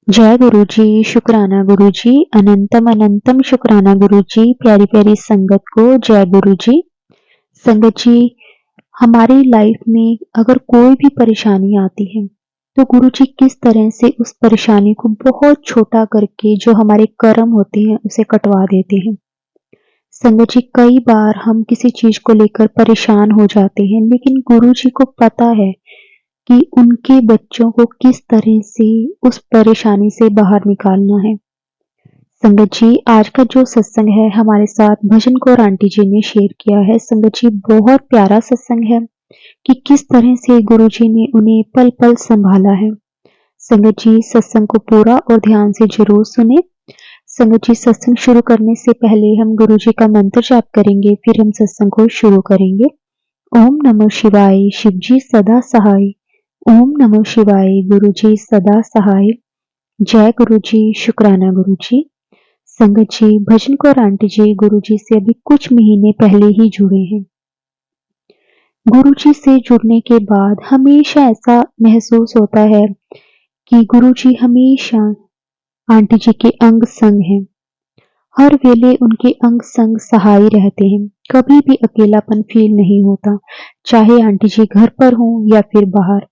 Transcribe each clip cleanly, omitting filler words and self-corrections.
जय गुरु जी, शुक्राना गुरु जी, अनंतम अनंतम शुक्राना गुरु जी, प्यारी प्यारी संगत को जय गुरु जी। संगत जी, हमारी लाइफ में अगर कोई भी परेशानी आती है तो गुरु जी किस तरह से उस परेशानी को बहुत छोटा करके जो हमारे कर्म होते हैं उसे कटवा देते हैं। संगत जी, कई बार हम किसी चीज को लेकर परेशान हो जाते हैं, लेकिन गुरु जी को पता है कि उनके बच्चों को किस तरह से उस परेशानी से बाहर निकालना है। संगत जी, आज का जो सत्संग है हमारे साथ भजन कौर आंटी जी ने शेयर किया है। संगत जी, बहुत प्यारा सत्संग है कि किस तरह से गुरु जी ने उन्हें पल पल संभाला है। संगत जी, सत्संग को पूरा और ध्यान से जरूर सुने। संगत जी, सत्संग शुरू करने से पहले हम गुरु जी का मंत्र जाप करेंगे, फिर हम सत्संग को शुरू करेंगे। ओम नमो शिवाय, शिव जी सदा सहाय। ओम नमो शिवाय, गुरु जी सदा सहाय। जय गुरु जी, शुक्राना गुरु जी। संगत जी, भजन कौर आंटी जी गुरु जी से अभी कुछ महीने पहले ही जुड़े हैं। गुरु जी से जुड़ने के बाद हमेशा ऐसा महसूस होता है कि गुरु जी हमेशा आंटी जी के अंग संग हैं। हर वेले उनके अंग संग सहाय रहते हैं। कभी भी अकेलापन फील नहीं होता, चाहे आंटी जी घर पर हों या फिर बाहर।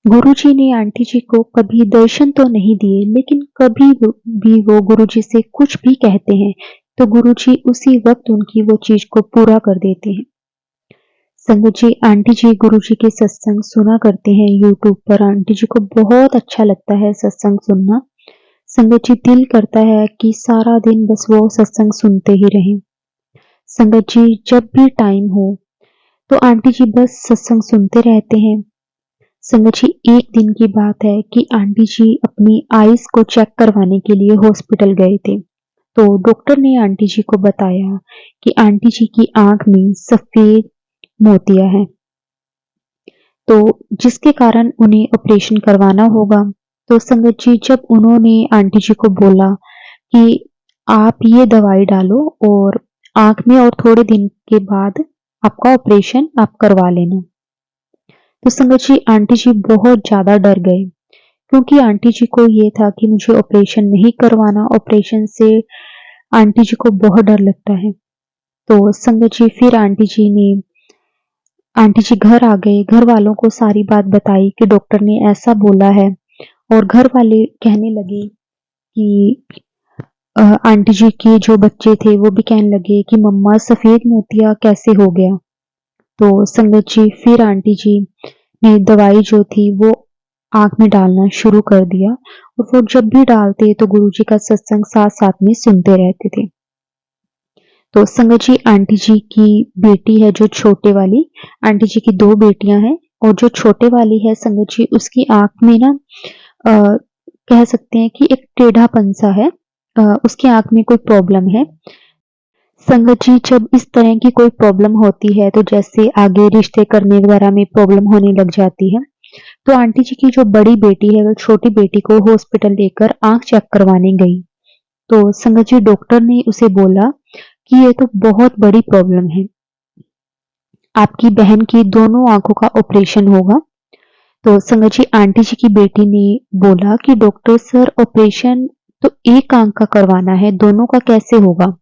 गुरुजी ने आंटी जी को कभी दर्शन तो नहीं दिए, लेकिन कभी भी वो गुरुजी से कुछ भी कहते हैं तो गुरुजी उसी वक्त उनकी वो चीज को पूरा कर देते हैं। संगत जी, आंटी जी गुरुजी के सत्संग सुना करते हैं यूट्यूब पर। आंटी जी को बहुत अच्छा लगता है सत्संग सुनना। संगत जी, दिल करता है कि सारा दिन बस वो सत्संग सुनते ही रहें। संगत जी, जब भी टाइम हो तो आंटी जी बस सत्संग सुनते रहते हैं। संगत जी, एक दिन की बात है कि आंटी जी अपनी आईज को चेक करवाने के लिए हॉस्पिटल गए थे। तो डॉक्टर ने आंटी जी को बताया कि आंटी जी की आंख में सफेद मोतिया है, तो जिसके कारण उन्हें ऑपरेशन करवाना होगा। तो संगत जी, जब उन्होंने आंटी जी को बोला कि आप ये दवाई डालो और आंख में और थोड़े दिन के बाद आपका ऑपरेशन आप करवा लेना, तो संगत जी आंटी जी बहुत ज्यादा डर गए, क्योंकि आंटी जी को ये था कि मुझे ऑपरेशन नहीं करवाना, ऑपरेशन से आंटी जी को बहुत डर लगता है। तो संगत जी, फिर आंटी जी घर आ गए, घर वालों को सारी बात बताई कि डॉक्टर ने ऐसा बोला है, और घर वाले कहने लगे कि आंटी जी के जो बच्चे थे वो भी कहने लगे कि मम्मा सफेद मोतिया कैसे हो गया। तो संगत जी, फिर आंटी जी ने दवाई जो थी वो आंख में डालना शुरू कर दिया, और वो जब भी डालते तो गुरुजी का सत्संग साथ साथ में सुनते रहते थे। तो संगत जी, आंटी जी की बेटी है जो छोटे वाली, आंटी जी की दो बेटियां हैं, और जो छोटे वाली है संगत जी, उसकी आंख में ना कह सकते हैं कि एक टेढ़ापन सा है। उसकी आंख में कोई प्रॉब्लम है। संगत जी, जब इस तरह की कोई प्रॉब्लम होती है तो जैसे आगे रिश्ते करने वगैरह में प्रॉब्लम होने लग जाती है। तो आंटी जी की जो बड़ी बेटी है वो छोटी बेटी को हॉस्पिटल लेकर आंख चेक करवाने गई। तो संगत जी, डॉक्टर ने उसे बोला कि ये तो बहुत बड़ी प्रॉब्लम है, आपकी बहन की दोनों आंखों का ऑपरेशन होगा। तो संगत जी, आंटी जी की बेटी ने बोला कि डॉक्टर सर, ऑपरेशन तो एक आंख का करवाना है, दोनों का कैसे होगा।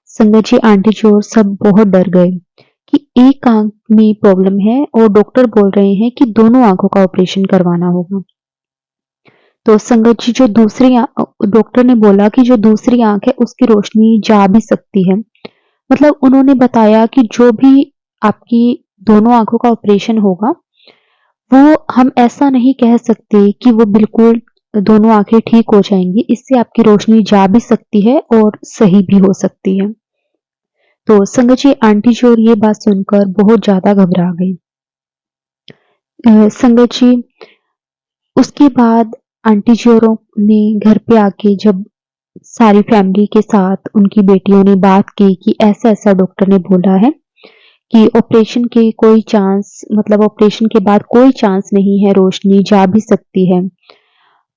संगत जी, आंटी जी और सब बहुत डर गए कि एक आंख में प्रॉब्लम है और डॉक्टर बोल रहे हैं कि दोनों आंखों का ऑपरेशन करवाना होगा। तो संगत जी, डॉक्टर ने बोला कि जो दूसरी आंख है उसकी रोशनी जा भी सकती है। मतलब उन्होंने बताया कि जो भी आपकी दोनों आंखों का ऑपरेशन होगा, वो हम ऐसा नहीं कह सकते कि वो बिल्कुल दोनों आंखें ठीक हो जाएंगी। इससे आपकी रोशनी जा भी सकती है और सही भी हो सकती है। तो संगत जी, आंटी जी और ये बात सुनकर बहुत ज्यादा घबरा गई। संगत जी, उसके बाद आंटी जी औरों ने घर पे आके जब सारी फैमिली के साथ उनकी बेटियों ने बात की कि ऐसा ऐसा डॉक्टर ने बोला है कि ऑपरेशन के कोई चांस, मतलब ऑपरेशन के बाद कोई चांस नहीं है, रोशनी जा भी सकती है।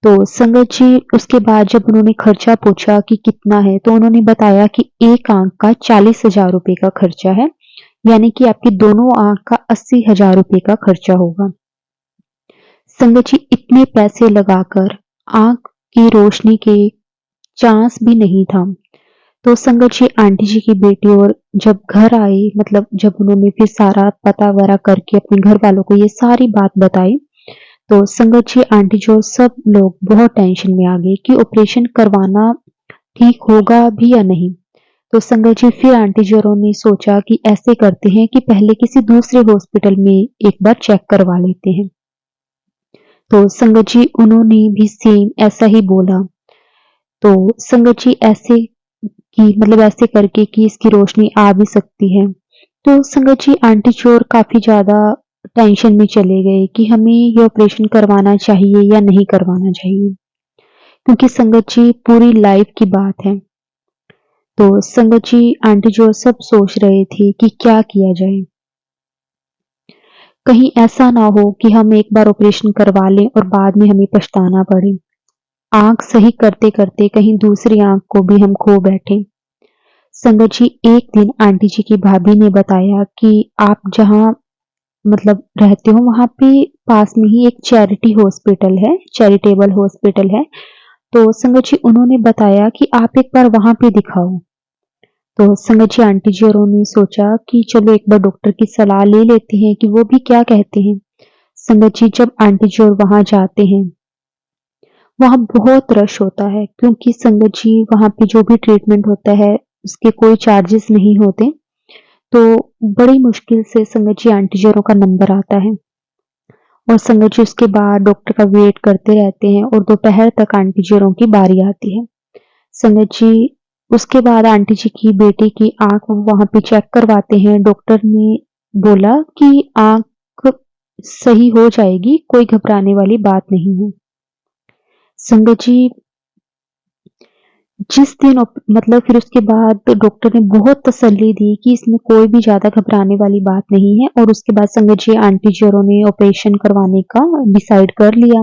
तो संगत जी, उसके बाद जब उन्होंने खर्चा पूछा कि कितना है, तो उन्होंने बताया कि एक आंख का 40,000 रुपए का खर्चा है, यानी कि आपकी दोनों आंख का 80,000 रुपए का खर्चा होगा। संगत जी, इतने पैसे लगाकर आँख की रोशनी के चांस भी नहीं था। तो संगत जी आंटी जी की बेटी और जब घर आए, मतलब जब उन्होंने फिर सारा पता वगैरह करके अपने घर वालों को ये सारी बात बताई, तो संगत जी आंटी जी और सब लोग बहुत टेंशन में आ गए कि ऑपरेशन करवाना ठीक होगा भी या नहीं। तो संगत जी फिर आंटी जी और ने सोचा कि ऐसे करते हैं कि पहले किसी दूसरे हॉस्पिटल में एक बार चेक करवा लेते हैं। तो संगत जी उन्होंने भी सेम ऐसा ही बोला। तो संगत जी ऐसे कि मतलब ऐसे करके कि इसकी रोशनी आ भी सकती है। तो संगत जी आंटी चोर काफ़ी ज़्यादा टेंशन में चले गए कि हमें ये ऑपरेशन करवाना चाहिए या नहीं करवाना चाहिए, क्योंकि संगत जी पूरी लाइफ की बात है। तो संगत जी आंटी चोर सब सोच रहे थे कि क्या किया जाए। कहीं ऐसा ना हो कि हम एक बार ऑपरेशन करवा लें और बाद में हमें पछताना पड़े। आँख सही करते-करते कहीं दूसरी आँख को भी हम खो बैठे। संगत जी एक दिन आंटी जी की भाभी ने बताया कि आप जहाँ मतलब रहते हो वहाँ पे पास में ही एक चैरिटी हॉस्पिटल है, चैरिटेबल हॉस्पिटल है। तो संगत जी उन्होंने बताया कि आप एक बार वहाँ पे दिखाओ। तो संगत जी आंटी जी और उन्होंने सोचा कि चलो एक बार डॉक्टर की सलाह ले लेते हैं कि वो भी क्या कहते हैं। संगत जी जब आंटी जी और वहाँ जाते हैं, वहाँ बहुत रश होता है, क्योंकि संगत जी वहाँ पे जो भी ट्रीटमेंट होता है उसके कोई चार्जेस नहीं होते। तो बड़ी मुश्किल से संगत जी आंटी जी औरों का नंबर आता है और संगत जी उसके बाद डॉक्टर का वेट करते रहते हैं और दोपहर तक आंटी जी औरों की बारी आती है। संगत जी उसके बाद आंटी जी की बेटी की आँख वहाँ पे चेक करवाते हैं। डॉक्टर ने बोला कि आँख सही हो जाएगी, कोई घबराने वाली बात नहीं है। संगत जी जिस दिन मतलब फिर उसके बाद तो डॉक्टर ने बहुत तसल्ली दी कि इसमें कोई भी ज़्यादा घबराने वाली बात नहीं है, और उसके बाद संगत जी आंटी जी औरों ने ऑपरेशन करवाने का डिसाइड कर लिया।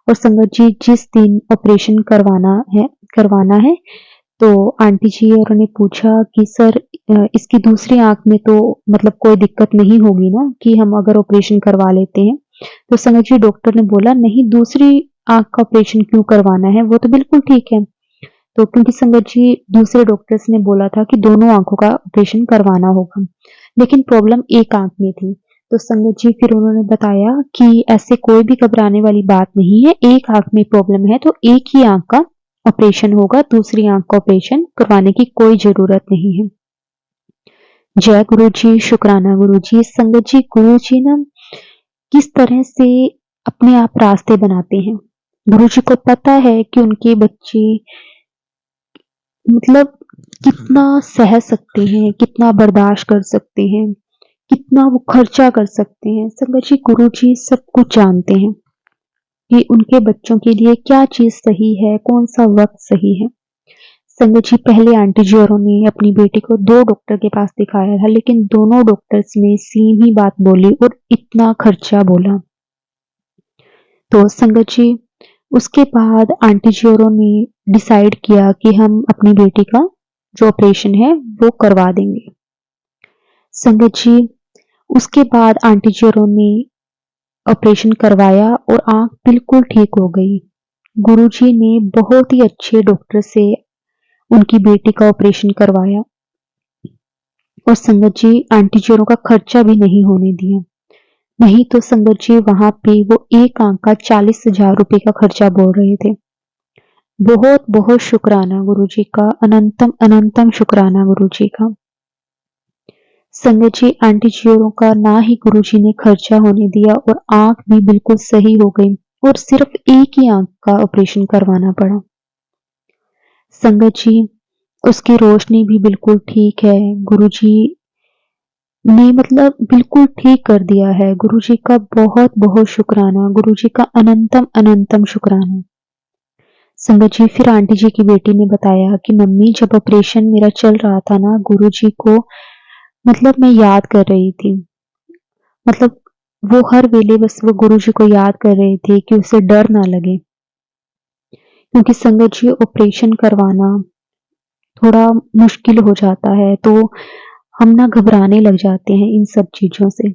और संगत जी जिस दिन ऑपरेशन करवाना है, तो आंटी जी औरों ने पूछा कि सर इसकी दूसरी आँख में तो मतलब कोई दिक्कत नहीं होगी ना कि हम अगर ऑपरेशन करवा लेते हैं? तो संगत जी डॉक्टर ने बोला नहीं, दूसरी आँख का ऑपरेशन क्यों करवाना है? वो तो बिल्कुल ठीक है। तो क्योंकि संगत जी दूसरे डॉक्टर्स ने बोला था कि दोनों आँखों का ऑपरेशन करवाना होगा, लेकिन प्रॉब्लम एक आँख में थी। तो संगत जी फिर उन्होंने बताया कि ऐसे कोई भी घबराने वाली बात नहीं है, एक आँख में प्रॉब्लम है तो एक ही आँख का ऑपरेशन होगा, दूसरी आँख का ऑपरेशन करवाने की कोई ज़रूरत नहीं है। जय गुरुजी, शुक्राना गुरुजी। संगत जी गुरुजी ना किस तरह से अपने आप रास्ते बनाते हैं। गुरुजी को पता है कि उनके बच्चे मतलब कितना सह सकते हैं, कितना बर्दाश्त कर सकते हैं, कितना वो खर्चा कर सकते हैं। संगत जी गुरुजी सब कुछ जानते हैं कि उनके बच्चों के लिए क्या चीज़ सही है, कौन-सा वक़्त सही है। संगत जी पहले आंटी जी औरों ने अपनी बेटी को 2 डॉक्टर के पास दिखाया था, लेकिन दोनों डॉक्टर्स ने सेम ही बात बोली और इतना खर्चा बोला। तो संगत जी उसके बाद आंटी जी औरों ने डिसाइड किया कि हम अपनी बेटी का जो ऑपरेशन है वो करवा देंगे। संगत जी उसके बाद आंटी जी औरों ने ऑपरेशन करवाया और आँख बिल्कुल ठीक हो गई। गुरुजी ने बहुत ही अच्छे डॉक्टर से उनकी बेटी का ऑपरेशन करवाया और संगत जी आंटी जी औरों का खर्चा भी नहीं होने दिया। नहीं तो संगत जी वहाँ पे वो एक आँख का 40,000 रुपए का खर्चा बोल रहे थे। बहुत बहुत शुक्राना गुरुजी का, अनंतम अनंतम शुक्राना गुरुजी का। संगत जी आंटी जी औरों का ना ही गुरुजी ने खर्चा होने दिया और आँख भी बिल्कुल सही हो गई और सिर्फ एक ही आँख का ऑपरेशन करवाना पड़ा। संगत जी उसकी रोशनी भी बिल्कुल ठीक है। गुरुजी ने मतलब बिल्कुल ठीक कर दिया है। गुरुजी का बहुत बहुत शुक्राना, गुरुजी का अनंतम अनंतम शुक्राना। संगत जी फिर आंटी जी की बेटी ने बताया कि मम्मी जब ऑपरेशन मेरा चल रहा था ना, गुरुजी को मतलब मैं याद कर रही थी। मतलब वो हर वेले बस वो गुरुजी को याद कर रहे थे कि उसे डर ना लगे, क्योंकि संगत जी ऑपरेशन करवाना थोड़ा मुश्किल हो जाता है, तो हम ना घबराने लग जाते हैं इन सब चीज़ों से।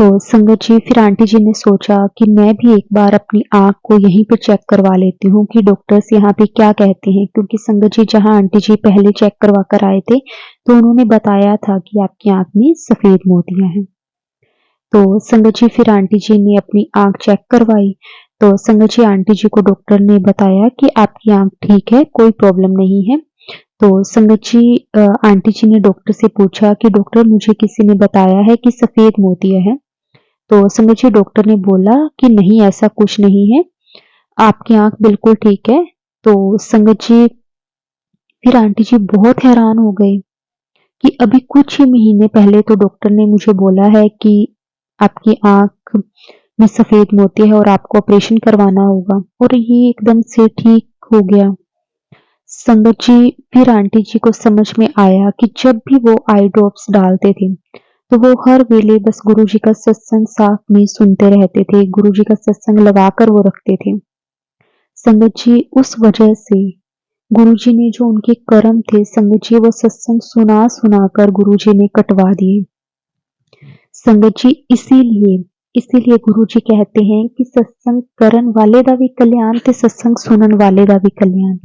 तो संगत जी फिर आंटी जी ने सोचा कि मैं भी एक बार अपनी आँख को यहीं पे चेक करवा लेती हूँ कि डॉक्टर्स यहाँ पे क्या कहते हैं, क्योंकि संगत जी जहाँ आंटी जी पहले चेक करवा कर आए थे तो उन्होंने बताया था कि आपकी आँख में सफेद मोतियाँ हैं। तो संगत जी फिर आंटी जी ने अपनी आँख चेक करवाई। तो संगत जी आंटी जी को डॉक्टर ने बताया कि आपकी आँख ठीक है, कोई प्रॉब्लम नहीं है। तो संगत जी आंटी जी ने डॉक्टर से पूछा कि डॉक्टर मुझे किसी ने बताया है कि सफेद मोतियाँ हैं। तो संगत जी डॉक्टर ने बोला कि नहीं ऐसा कुछ नहीं है, आपकी आँख बिल्कुल ठीक है। तो संगत जी फिर आंटी जी बहुत हैरान हो गए कि अभी कुछ ही महीने पहले तो डॉक्टर ने मुझे बोला है कि आपकी आँख में सफेद मोती है और आपको ऑपरेशन करवाना होगा और ये एकदम से ठीक हो गया। संगत जी फिर आंटी जी को समझ में आया कि जब भी वो आई ड्रॉप्स डालते थे तो वो हर वेले बस गुरुजी का सत्संग साथ में सुनते रहते थे, गुरुजी का सत्संग लगाकर वो रखते थे। संगत जी उस वजह से गुरुजी ने जो उनके कर्म थे संगत जी वो सत्संग सुना सुना कर गुरुजी ने कटवा दिए। संगत जी इसीलिए इसीलिए गुरुजी कहते हैं कि सत्संग करन वाले दा भी कल्याण ते सत्संग सुनन वाले दा भी कल्याण।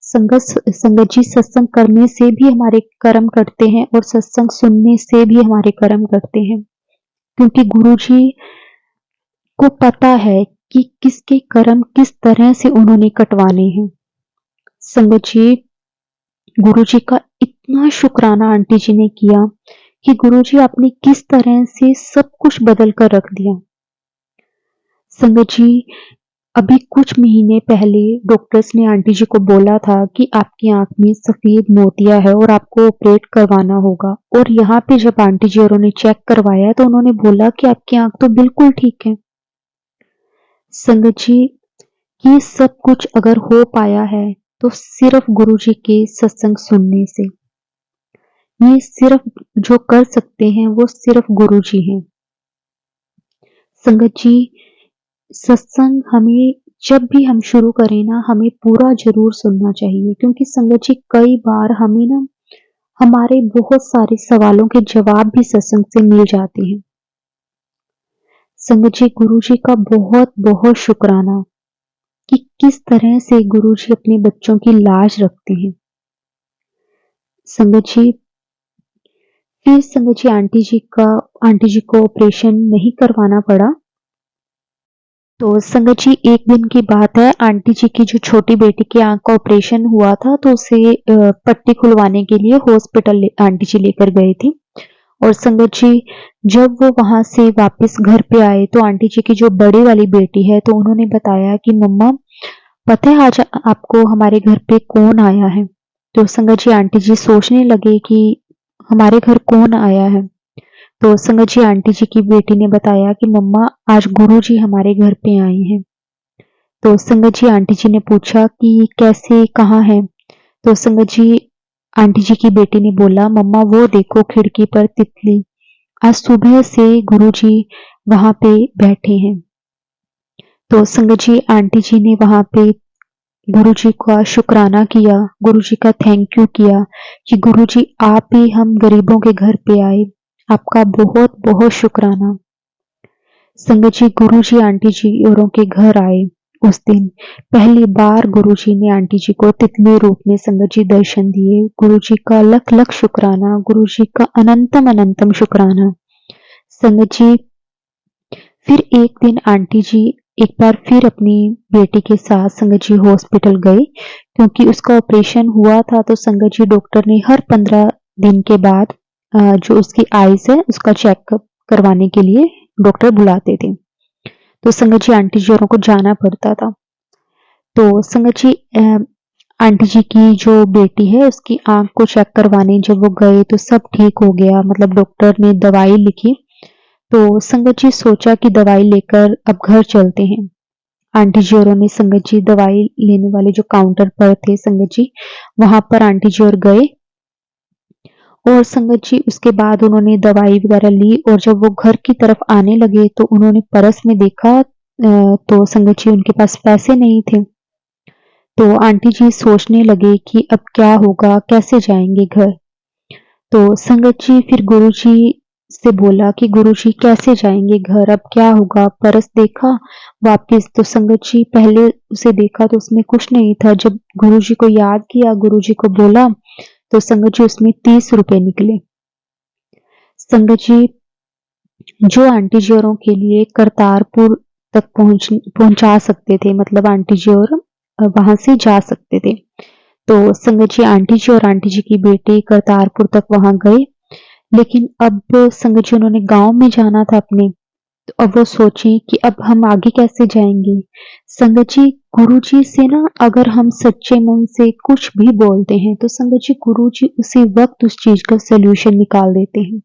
संगत जी सत्संग करने से भी हमारे कर्म कटते हैं और सत्संग सुनने से भी हमारे कर्म कटते हैं, क्योंकि गुरुजी को पता है कि किसके कर्म किस तरह से उन्होंने कटवाने हैं। संगत जी गुरुजी का इतना शुक्राना आंटी जी ने किया कि गुरुजी आपने किस तरह से सब कुछ बदल कर रख दिया। संगत जी अभी कुछ महीने पहले डॉक्टर्स ने आंटी जी को बोला था कि आपकी आंख में सफेद मोतिया है और आपको ऑपरेट करवाना होगा, और यहाँ पे जब आंटी जी और उन्होंने चेक करवाया तो उन्होंने बोला कि आपकी आंख तो बिल्कुल ठीक है। संगत जी ये सब कुछ अगर हो पाया है तो सिर्फ गुरुजी के सत्संग सुनने से। ये सिर्फ जो कर सकते हैं वो सिर्फ गुरुजी हैं। संगत जी सत्संग हमें जब भी हम शुरू करें ना हमें पूरा जरूर सुनना चाहिए, क्योंकि संगत जी कई बार हमें ना हमारे बहुत सारे सवालों के जवाब भी सत्संग से मिल जाते हैं। संगत जी गुरु जी का बहुत बहुत शुक्राना कि किस तरह से गुरु जी अपने बच्चों की लाज रखते हैं। संगत जी फिर संगत जी आंटी जी को ऑपरेशन नहीं करवाना पड़ा। तो संगत जी एक दिन की बात है, आंटी जी की जो छोटी बेटी की आंख का ऑपरेशन हुआ था तो उसे पट्टी खुलवाने के लिए हॉस्पिटल आंटी जी लेकर गए थे। और संगत जी जब वो वहां से वापस घर पे आए तो आंटी जी की जो बड़ी वाली बेटी है तो उन्होंने बताया कि मम्मा पता है आज आपको हमारे घर पे कौन आया है। तो संगत जी आंटी जी सोचने लगे कि हमारे घर कौन आया है। तो संगत जी आंटी जी की बेटी ने बताया कि मम्मा आज गुरु जी हमारे घर पे आए हैं। तो संगत जी आंटी जी ने पूछा कि कैसे कहाँ है। तो संगत जी आंटी जी की बेटी ने बोला मम्मा वो देखो खिड़की पर तितली, आज सुबह से गुरु जी वहां पे बैठे हैं। तो संगत जी आंटी जी ने वहां पे गुरु जी का शुक्राना किया, गुरु जी का थैंक यू किया कि गुरु जी आप ही हम गरीबों के घर पे आए, आपका बहुत बहुत शुक्राना। संगत जी गुरु जी आंटी जी औरों के घर आए उस दिन पहली बार गुरु जी ने आंटी जी को तितली रूप में संगत जी दर्शन दिए। गुरु जी का लख लख शुक्राना, गुरु जी का अनंतम अनंतम शुक्राना। संगत जी फिर एक दिन आंटी जी एक बार फिर अपनी बेटी के साथ संगत जी हॉस्पिटल गए, क्योंकि उसका ऑपरेशन हुआ था तो संगत जी डॉक्टर ने हर 15 दिन के बाद जो उसकी आईज है उसका चेकअप करवाने के लिए डॉक्टर बुलाते थे। तो संगत जी आंटी जी औरों को जाना पड़ता था। तो संगत जी आंटी जी की जो बेटी है उसकी आंख को चेक करवाने जब वो गए तो सब ठीक हो गया, मतलब डॉक्टर ने दवाई लिखी। तो संगत जी सोचा कि दवाई लेकर अब घर चलते हैं। आंटी जी औरों ने संगत जी दवाई लेने वाले जो काउंटर पर थे संगत जी वहां पर आंटी जी और गए, और संगत जी उसके बाद उन्होंने दवाई वगैरह ली और जब वो घर की तरफ आने लगे तो उन्होंने पर्स में देखा तो संगत जी उनके पास पैसे नहीं थे। तो आंटी जी सोचने लगे कि अब क्या होगा, कैसे जाएंगे घर। तो संगत जी फिर गुरु जी से बोला कि गुरुजी कैसे जाएंगे घर, अब क्या होगा। परस देखा वापिस तो संगत जी पहले उसे देखा तो उसमें कुछ नहीं था। जब गुरुजी को याद किया, गुरुजी को बोला तो संगत जी उसमें 30 रुपए निकले। संगत जी जो आंटी जी औरों के लिए करतारपुर तक पहुंचा सकते थे, मतलब आंटी जी और वहां से जा सकते थे। तो संगत जी आंटी जी और आंटी जी की बेटी करतारपुर तक वहां गए। लेकिन अब संगत जी उन्होंने गांव में जाना था अपने, तो अब वो सोचे कि अब हम आगे कैसे जाएंगे। संगत जी गुरु जी से ना अगर हम सच्चे मन से कुछ भी बोलते हैं तो संगत जी गुरु जी उसी वक्त उस चीज का सोल्यूशन निकाल देते हैं,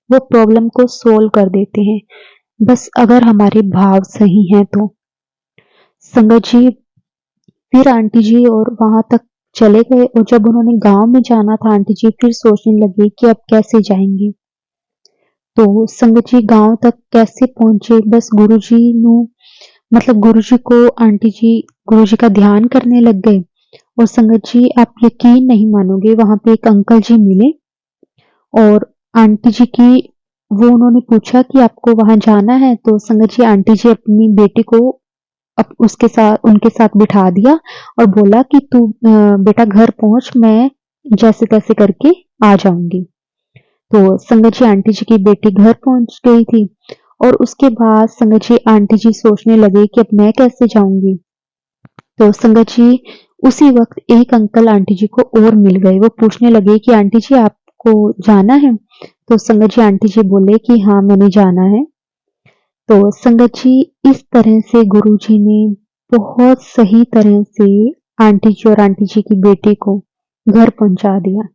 वो प्रॉब्लम को सोल्व कर देते हैं, बस अगर हमारे भाव सही हैं तो। संगत जी फिर आंटी जी और वहां तक चले गए, और जब उन्होंने गांव में जाना था आंटी जी फिर सोचने लगे कि अब कैसे जाएंगे। तो संगत जी गांव तक कैसे पहुंचे, बस गुरुजी नु मतलब गुरुजी को आंटी जी गुरुजी का ध्यान करने लग गए। और संगत जी आप यकीन नहीं मानोगे, वहां पे एक अंकल जी मिले और आंटी जी की वो उन्होंने पूछा कि आपको वहां जाना है। तो संगत जी आंटी जी अपनी बेटी को उसके साथ उनके साथ बिठा दिया और बोला कि तू बेटा घर पहुंच, मैं जैसे तैसे करके आ जाऊंगी। तो संगत जी आंटी जी की बेटी घर पहुंच गई थी। और उसके बाद संगत जी आंटी जी सोचने लगे कि अब मैं कैसे जाऊंगी। तो संगत जी उसी वक्त एक अंकल आंटी जी को और मिल गए। वो पूछने लगे कि आंटी जी आपको जाना है। तो संगत जी आंटी जी बोले कि हाँ मैंने जाना है। तो संगत जी इस तरह से गुरु जी ने बहुत सही तरह से आंटी जी और आंटी जी की बेटी को घर पहुंचा दिया।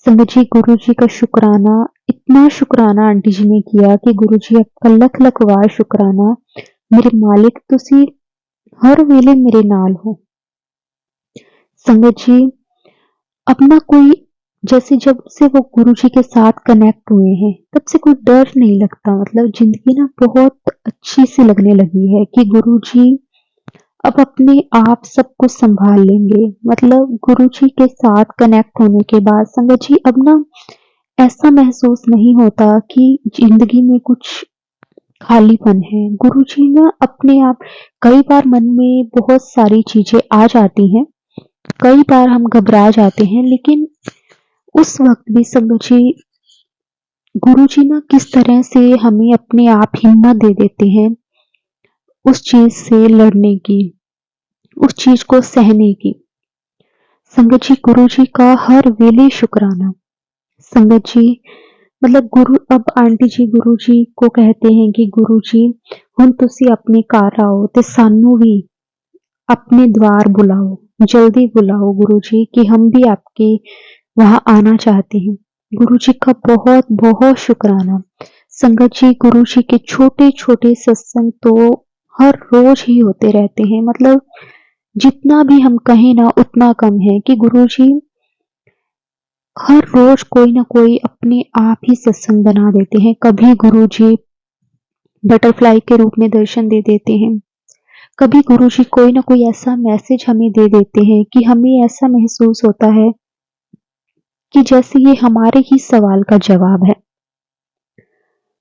संगत जी गुरु जी का शुक्राना, इतना शुक्राना आंटी जी ने किया कि गुरु जी आपका लख लख वार शुक्राना, मेरे मालिक तुसी हर वेले मेरे नाल हो। संगत जी अपना कोई जैसे जब से वो गुरु जी के साथ कनेक्ट हुए हैं तब से कोई डर नहीं लगता, मतलब जिंदगी ना बहुत अच्छी सी लगने लगी है कि गुरु जी अब अपने आप सब कुछ संभाल लेंगे। मतलब गुरु जी के साथ कनेक्ट होने के बाद संगत जी अब ना ऐसा महसूस नहीं होता कि जिंदगी में कुछ खालीपन है। गुरु जी ना अपने आप, कई बार मन में बहुत सारी चीजें आ जाती हैं, कई बार हम घबरा जाते हैं, लेकिन उस वक्त भी संगत जी गुरु जी ना किस तरह से हमें अपने आप हिम्मत दे देते हैं उस चीज से लड़ने की, उस चीज को सहने की। संगत जी गुरु जी का हर वेले शुक्राना। संगत जी मतलब गुरु अब आंटी जी गुरु जी को कहते हैं कि गुरु जी हुण तुसी अपने घर आओ ते सानू भी अपने द्वार बुलाओ, जल्दी बुलाओ गुरु जी कि हम भी आपके वहां आना चाहते हैं। गुरु जी का बहुत बहुत शुक्राना। संगत जी गुरु जी के छोटे छोटे सत्संग तो हर रोज ही होते रहते हैं, मतलब जितना भी हम कहें ना उतना कम है कि गुरु जी हर रोज कोई ना कोई अपने आप ही सत्संग बना देते हैं। कभी गुरु जी बटरफ्लाई के रूप में दर्शन दे देते हैं, कभी गुरु जी कोई ना कोई ऐसा मैसेज हमें दे देते हैं कि हमें ऐसा महसूस होता है कि जैसे ये हमारे ही सवाल का जवाब है।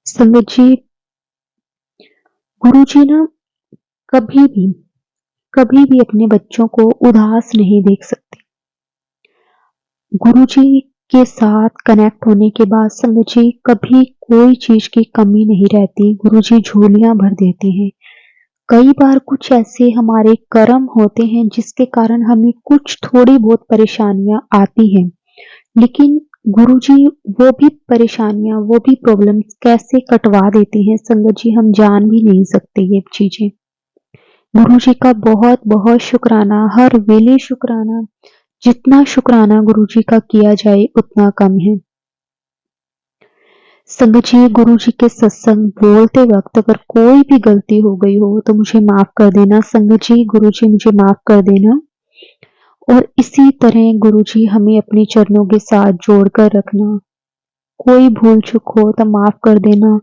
संगत जी गुरु जी ना कभी भी कभी भी अपने बच्चों को उदास नहीं देख सकते। गुरु जी के साथ कनेक्ट होने के बाद संगत जी कभी कोई चीज की कमी नहीं रहती, गुरु जी झोलियां भर देते हैं। कई बार कुछ ऐसे हमारे कर्म होते हैं जिसके कारण हमें कुछ थोड़ी बहुत परेशानियां आती हैं, लेकिन गुरु जी वो भी परेशानियां, वो भी प्रॉब्लम्स कैसे कटवा देते हैं संगत जी हम जान भी नहीं सकते ये चीजें। गुरु जी का बहुत बहुत शुक्राना, हर वेले शुक्राना। जितना शुक्राना गुरु जी का किया जाए उतना कम है। संगत जी गुरु जी के सत्संग बोलते वक्त अगर कोई भी गलती हो गई हो तो मुझे माफ कर देना संगत जी, गुरु जी मुझे माफ कर देना। और इसी तरह गुरु जी हमें अपने चरणों के साथ जोड़कर रखना। कोई भूल चूक हो तो माफ कर देना,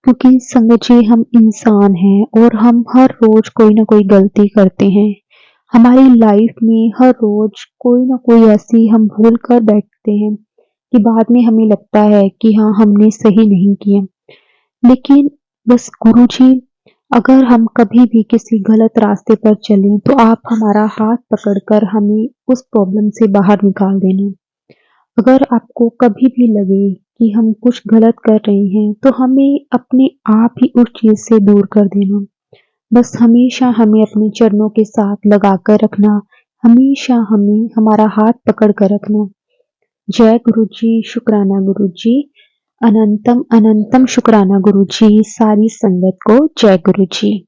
क्योंकि संगत जी हम इंसान हैं और हम हर रोज कोई ना कोई गलती करते हैं। हमारी लाइफ में हर रोज कोई ना कोई ऐसी हम भूल कर बैठते हैं कि बाद में हमें लगता है कि हाँ, हमने सही नहीं किया। लेकिन बस गुरुजी, अगर हम कभी भी किसी गलत रास्ते पर चलें, तो आप हमारा हाथ पकड़कर हमें उस प्रॉब्लम से बाहर निकाल देना। अगर आपको कभी भी लगे कि हम कुछ गलत कर रहे हैं, तो हमें अपने आप ही उस चीज़ से दूर कर देना। बस हमेशा हमें अपने चरणों के साथ लगाकर रखना, हमेशा हमें हमारा हाथ पकड़ कर रखना। जय गुरुजी, शुक्राना गुरुजी, अनंतम अनंतम शुक्राना गुरुजी, सारी संगत को जय गुरुजी।